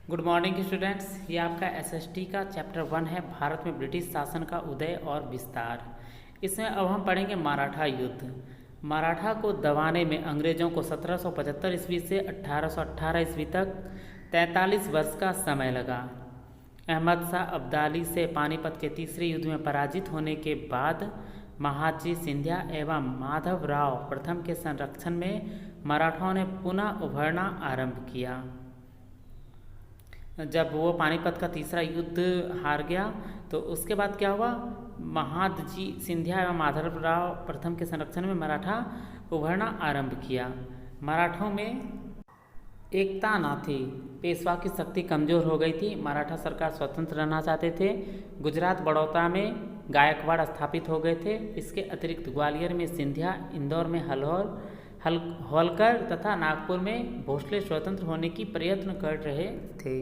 Good morning students. ये आपका SST का चैप्टर 1 है, भारत में ब्रिटिश शासन का उदय और विस्तार। इसमें अब हम पढ़ेंगे मराठा युद्ध। मराठा को दबाने में अंग्रेज़ों को 1775 ईस्वी से 1818 ईस्वी तक 43 वर्ष का समय लगा। अहमद शाह अब्दाली से पानीपत के तीसरे युद्ध में पराजित होने के बाद महादजी सिंधिया एवं माधवराव प्रथम के संरक्षण में मराठाओं ने पुनः उभरना आरंभ किया। जब वो पानीपत का तीसरा युद्ध हार गया तो उसके बाद क्या हुआ, महादजी सिंधिया एवं माधवराव प्रथम के संरक्षण में मराठा उभरना आरंभ किया। मराठों में एकता न थी, पेशवा की शक्ति कमज़ोर हो गई थी। मराठा सरकार स्वतंत्र रहना चाहते थे। गुजरात बड़ौदा में गायकवाड़ स्थापित हो गए थे। इसके अतिरिक्त ग्वालियर में सिंधिया, इंदौर में होलकर तथा नागपुर में भोसले स्वतंत्र होने की प्रयत्न कर रहे थे।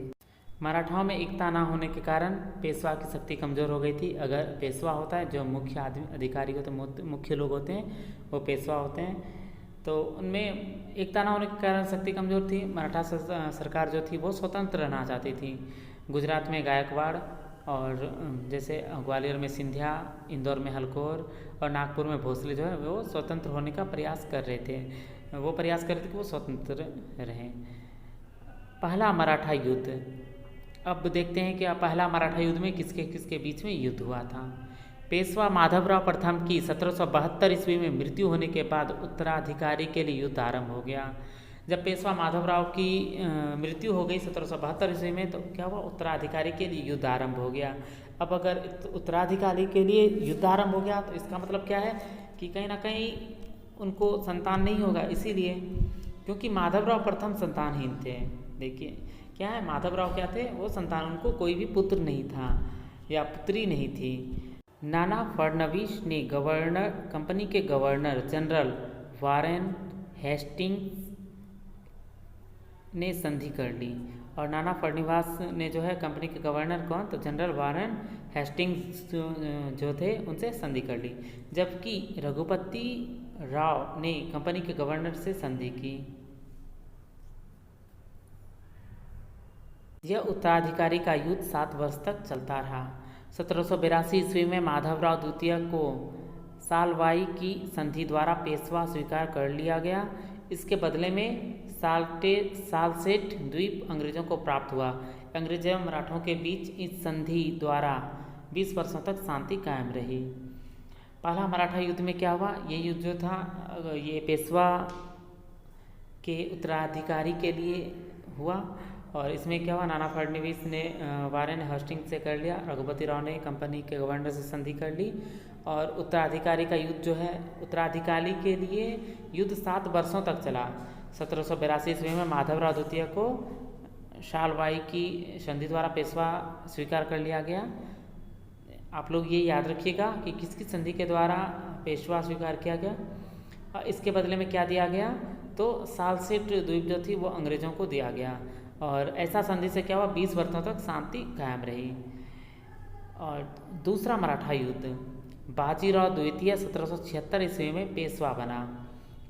मराठाओं में एकता ना होने के कारण पेशवा की शक्ति कमज़ोर हो गई थी। अगर पेशवा होता है, जो मुख्य अधिकारी होते हैं, मुख्य लोग होते हैं, वो पेशवा होते हैं, तो उनमें एकता ना होने के कारण शक्ति कमज़ोर थी। मराठा सरकार जो थी वो स्वतंत्र रहना चाहती थी। गुजरात में गायकवाड़ और जैसे ग्वालियर में सिंधिया, इंदौर में हलकोर और नागपुर में भोसले जो है वो स्वतंत्र होने का प्रयास कर रहे थे। वो प्रयास कर रहे थे कि वो स्वतंत्र रहें। पहला मराठा युद्ध। अब देखते हैं कि पहला मराठा युद्ध में किसके किसके बीच में युद्ध हुआ था। पेशवा माधवराव प्रथम की 1772 ईस्वी में मृत्यु होने के बाद उत्तराधिकारी के लिए युद्ध आरंभ हो गया। जब पेशवा माधवराव की मृत्यु हो गई 1772 ईस्वी में, तो क्या हुआ, उत्तराधिकारी के लिए युद्ध आरंभ हो गया। अब अगर उत्तराधिकारी के लिए युद्ध आरंभ हो गया तो इसका मतलब क्या है कि कहीं ना कहीं उनको संतान नहीं होगा, इसीलिए, क्योंकि माधवराव प्रथम संतानहीन थे। देखिए क्या है, माधवराव क्या थे, वो संतान, उनको कोई भी पुत्र नहीं था या पुत्री नहीं थी। नाना फडणवीस ने कंपनी के गवर्नर जनरल वारेन हेस्टिंग्स ने संधि कर ली। और नाना फडणवीस ने जो है कंपनी के गवर्नर कौन, तो जनरल वारेन हेस्टिंग्स जो थे उनसे संधि कर ली। जबकि रघुपति राव ने कंपनी के गवर्नर से संधि की। यह उत्तराधिकारी का युद्ध 7 वर्ष तक चलता रहा। 1782 ईस्वी में माधवराव द्वितीय को सालवाई की संधि द्वारा पेशवा स्वीकार कर लिया गया। इसके बदले में सालसेट द्वीप अंग्रेजों को प्राप्त हुआ। अंग्रेजों एवं मराठों के बीच इस संधि द्वारा 20 वर्षों तक शांति कायम रही। पहला मराठा युद्ध में क्या हुआ, ये युद्ध जो था ये पेशवा के उत्तराधिकारी के लिए हुआ। और इसमें क्या हुआ, नाना फडणवीस ने वारेन हेस्टिंग्स से कर लिया, रघुपति राव ने कंपनी के गवर्नर से संधि कर ली। और उत्तराधिकारी का युद्ध जो है, उत्तराधिकारी के लिए युद्ध 7 वर्षों तक चला। 1782 ईस्वी में माधवराव द्वितीय को सालवाई की संधि द्वारा पेशवा स्वीकार कर लिया गया। आप लोग ये याद रखिएगा कि किसकी संधि के द्वारा पेशवा स्वीकार किया गया और इसके बदले में क्या दिया गया, तो सालसेट द्वीप जो थी वो अंग्रेजों को दिया गया। और ऐसा संधि से क्या हुआ, 20 वर्षों तक शांति कायम रही। और दूसरा मराठा युद्ध। बाजीराव द्वितीय 1776 ईस्वी में पेशवा बना।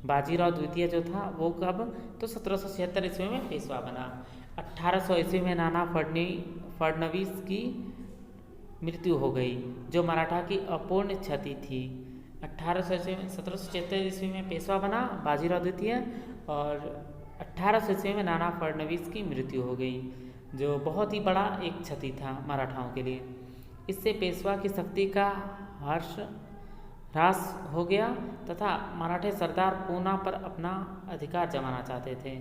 बाजीराव द्वितीय जो था वो कब, तो 1776 ईस्वी में पेशवा बना। 1800 ईस्वी में नाना फडणवीस की मृत्यु हो गई, जो मराठा की अपूर्ण क्षति थी। 1800 ईस्वी में 1776 ईस्वी में पेशवा बना बाजीराव द्वितीय, और 1800 ईस्वी में नाना फडणवीस की मृत्यु हो गई, जो बहुत ही बड़ा एक क्षति था मराठाओं के लिए। इससे पेशवा की शक्ति का ह्रास हो गया तथा मराठे सरदार पूना पर अपना अधिकार जमाना चाहते थे।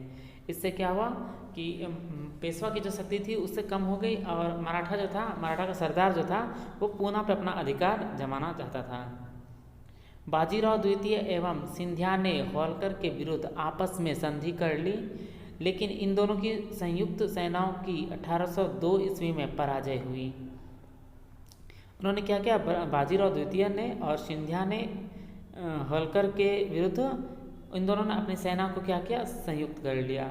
इससे क्या हुआ कि पेशवा की जो शक्ति थी उससे कम हो गई और मराठा का सरदार जो था वो पूना पर अपना अधिकार जमाना चाहता था। बाजीराव द्वितीय एवं सिंधिया ने होलकर के विरुद्ध आपस में संधि कर ली, लेकिन इन दोनों की संयुक्त सेनाओं की 1802 ईस्वी में पराजय हुई। उन्होंने क्या किया, बाजीराव द्वितीय ने और सिंधिया ने होलकर के विरुद्ध, इन दोनों ने अपनी सेना को क्या किया, संयुक्त कर लिया।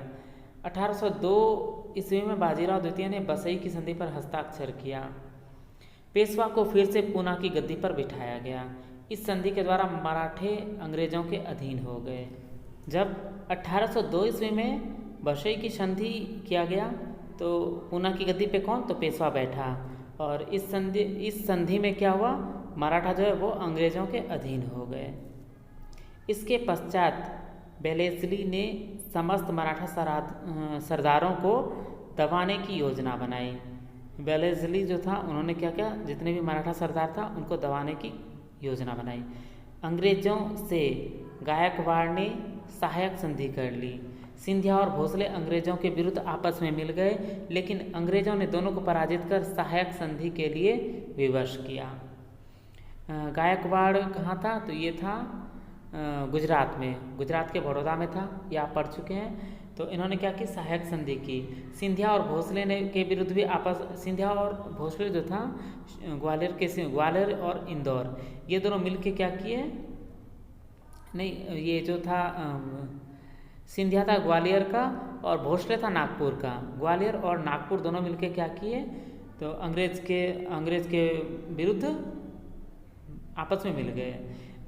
1802 ईस्वी में बाजीराव द्वितीय ने बसई की संधि पर हस्ताक्षर किया। पेशवा को फिर से पूना की गद्दी पर बिठाया गया। इस संधि के द्वारा मराठे अंग्रेजों के अधीन हो गए। जब 1802 ईस्वी में बसई की संधि किया गया तो पूना की गद्दी पे कौन, तो पेशवा बैठा। और इस संधि में क्या हुआ, मराठा जो है वो अंग्रेज़ों के अधीन हो गए। इसके पश्चात वेलेस्ली ने समस्त मराठा सरदारों को दबाने की योजना बनाई। वेलेस्ली जो था उन्होंने क्या किया, जितने भी मराठा सरदार था उनको दबाने की योजना बनाई। अंग्रेज़ों से गायकवाड़ ने सहायक संधि कर ली। सिंधिया और भोसले अंग्रेज़ों के विरुद्ध आपस में मिल गए, लेकिन अंग्रेज़ों ने दोनों को पराजित कर सहायक संधि के लिए विवश किया। गायकवाड़ कहाँ था, तो ये था गुजरात में, गुजरात के बड़ौदा में था, ये आप पढ़ चुके हैं। तो इन्होंने क्या की, सहायक संधि की। सिंधिया और भोसले ने के विरुद्ध भी सिंधिया और भोसले जो था ग्वालियर और इंदौर, ये दोनों मिलके क्या किए, नहीं ये जो था सिंधिया था ग्वालियर का और भोसले था नागपुर का। ग्वालियर और नागपुर दोनों मिलके क्या किए, तो अंग्रेज के विरुद्ध आपस में मिल गए,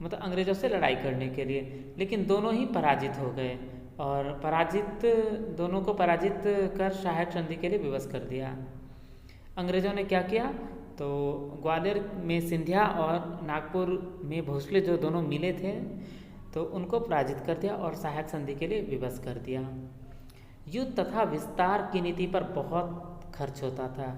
मतलब अंग्रेज़ों से लड़ाई करने के लिए। लेकिन दोनों ही पराजित हो गए और दोनों को पराजित कर सहायक संधि के लिए विवश कर दिया। अंग्रेज़ों ने क्या किया, तो ग्वालियर में सिंधिया और नागपुर में भोसले जो दोनों मिले थे, तो उनको पराजित कर दिया और सहायक संधि के लिए विवश कर दिया। युद्ध तथा विस्तार की नीति पर बहुत खर्च होता था।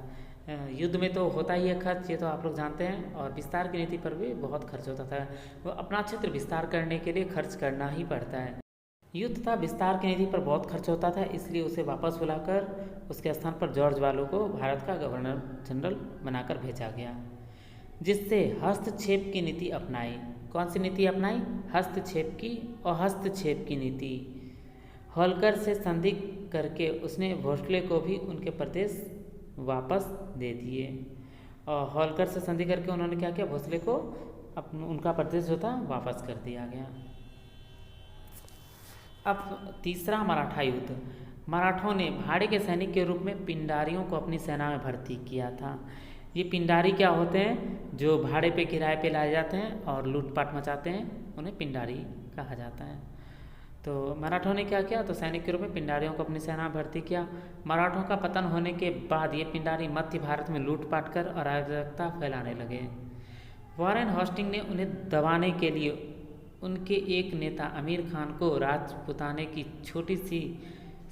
युद्ध में तो होता ही है खर्च, ये तो आप लोग जानते हैं, और विस्तार की नीति पर भी बहुत खर्च होता था। वो अपना क्षेत्र विस्तार करने के लिए खर्च करना ही पड़ता है। युद्ध तथा विस्तार की नीति पर बहुत खर्च होता था, इसलिए उसे वापस बुलाकर उसके स्थान पर जॉर्ज वालो को भारत का गवर्नर जनरल बनाकर भेजा गया, जिससे हस्तक्षेप की नीति अपनाई। कौन सी नीति अपनाई, हस्तक्षेप की, और हस्तक्षेप की नीति। होलकर से संधि करके उसने भोसले को भी उनके प्रदेश वापस दे दिए। और होलकर से संधि करके उन्होंने क्या किया, भोसले को उनका प्रदेश जो था वापस कर दिया गया। अब तीसरा मराठा युद्ध। मराठों ने भाड़े के सैनिक के रूप में पिंडारियों को अपनी सेना में भर्ती किया था। ये पिंडारी क्या होते हैं, जो भाड़े पे किराए पे लाए जाते हैं और लूटपाट मचाते हैं, उन्हें पिंडारी कहा जाता है। तो मराठों ने क्या किया, तो सैनिक के रूप में पिंडारियों को अपनी सेना में भर्ती किया। मराठों का पतन होने के बाद ये पिंडारी मध्य भारत में लूटपाट कर अराजकता फैलाने लगे। वॉरेन हेस्टिंग्स ने उन्हें दबाने के लिए उनके एक नेता अमीर खान को राजपुताने की छोटी सी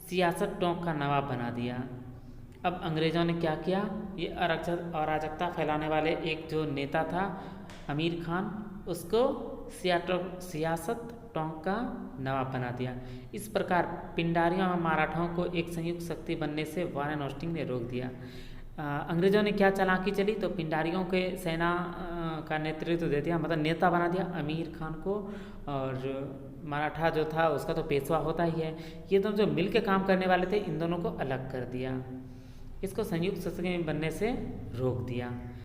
सियासत टोंक का नवाब बना दिया। अब अंग्रेज़ों ने क्या किया, ये अराजकता फैलाने वाले एक जो नेता था अमीर खान, उसको सियासत टोंक का नवाब बना दिया। इस प्रकार पिंडारियों और मराठाओं को एक संयुक्त शक्ति बनने से वॉरेन हेस्टिंग्स ने रोक दिया। अंग्रेज़ों ने क्या चालाकी चली, तो पिंडारियों के सेना का नेतृत्व दे दिया, मतलब नेता बना दिया अमीर खान को, और मराठा जो था उसका तो पेशवा होता ही है। ये दोनों जो मिल के काम करने वाले थे, इन दोनों को अलग कर दिया, इसको संयुक्त शक्ति बनने से रोक दिया।